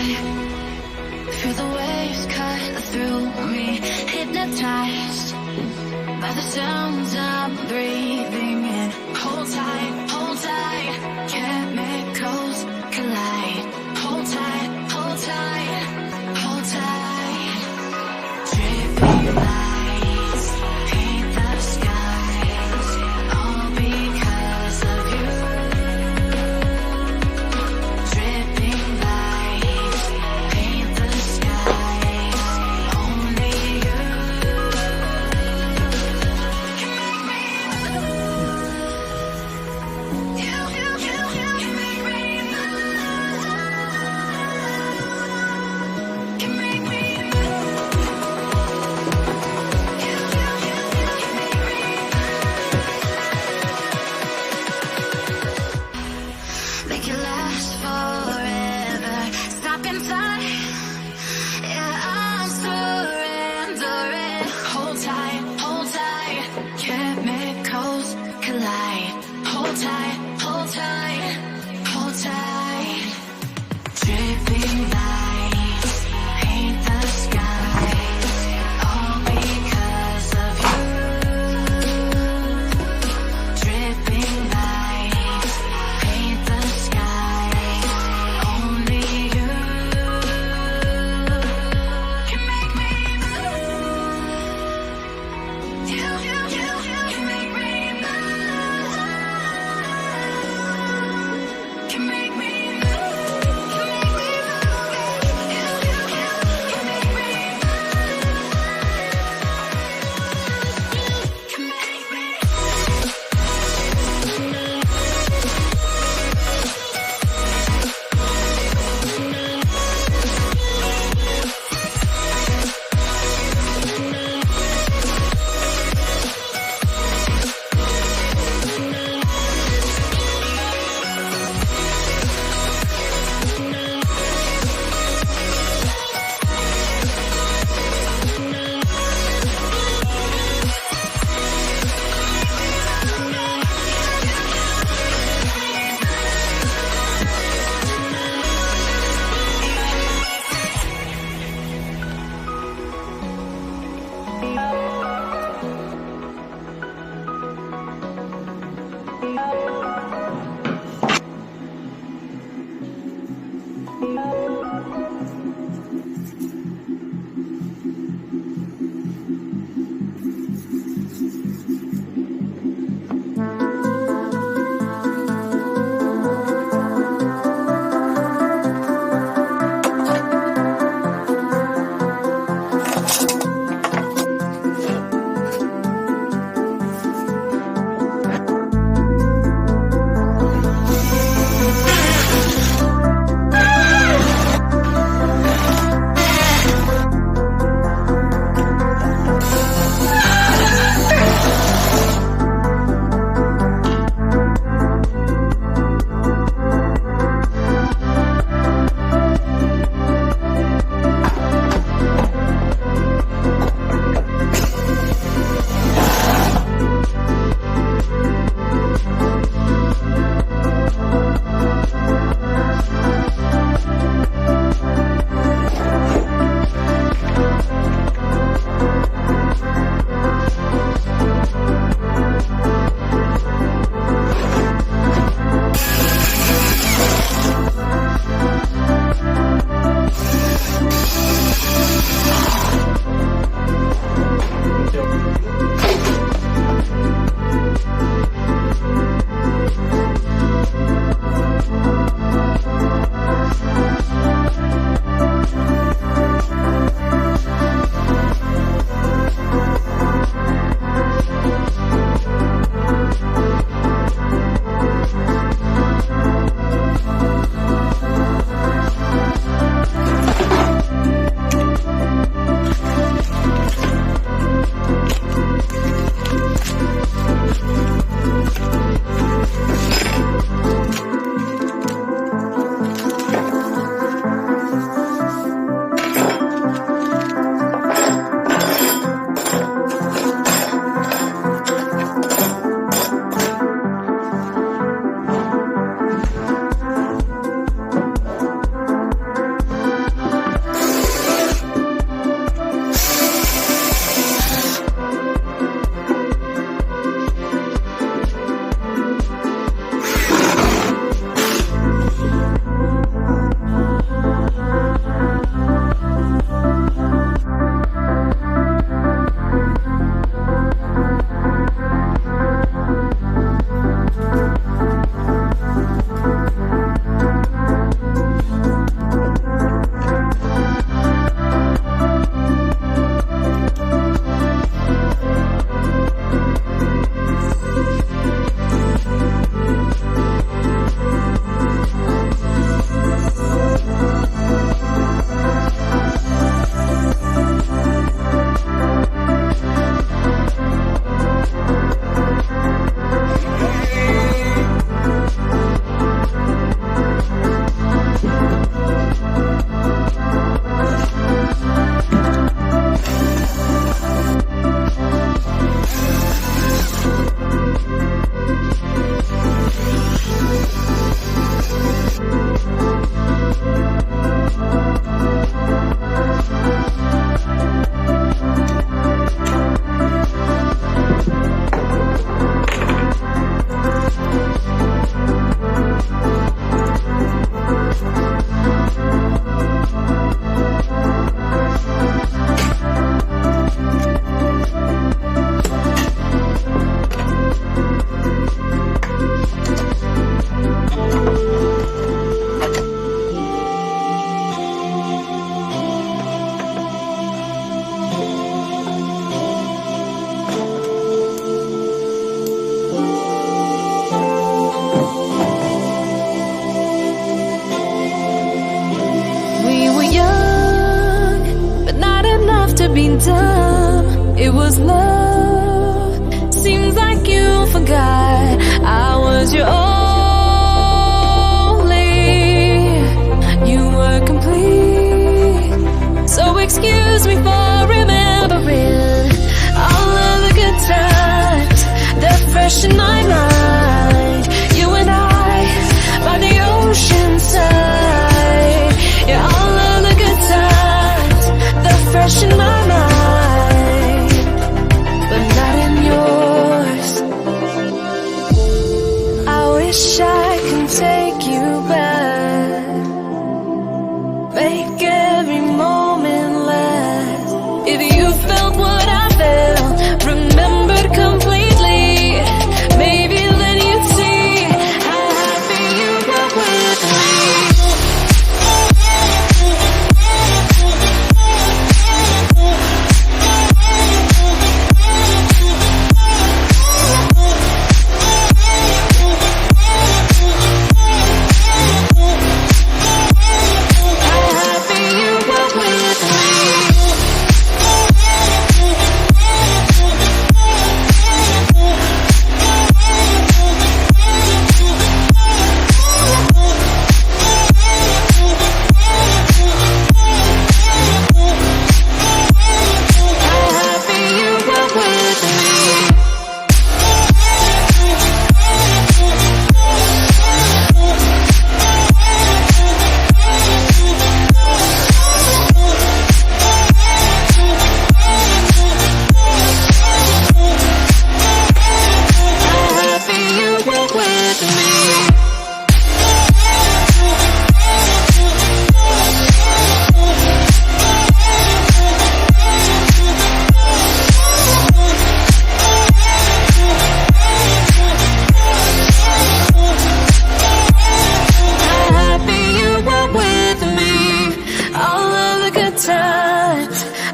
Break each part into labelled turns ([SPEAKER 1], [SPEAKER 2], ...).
[SPEAKER 1] Feel the waves cut through me, hypnotized by the sounds I'm breathing in. Hold tight, chemicals collide. Hold tight, hold tight, hold tight. Dripping lights paint the skies, all because of you. Dripping lights paint the skies, only you can make me was love. Seems like you forgot I was your only. You were complete. So excuse me for remembering all of the good times. They're fresh in my mind. You and I by the ocean side. Yeah, all of the good times, they're fresh in my mind, but not in yours. I wish I could take you back, make every moment last. If you felt what I felt, remembered completely, maybe then you'd see how happy you were with me.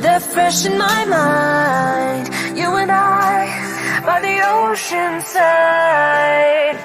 [SPEAKER 1] They're fresh in my mind. You and I by the ocean side.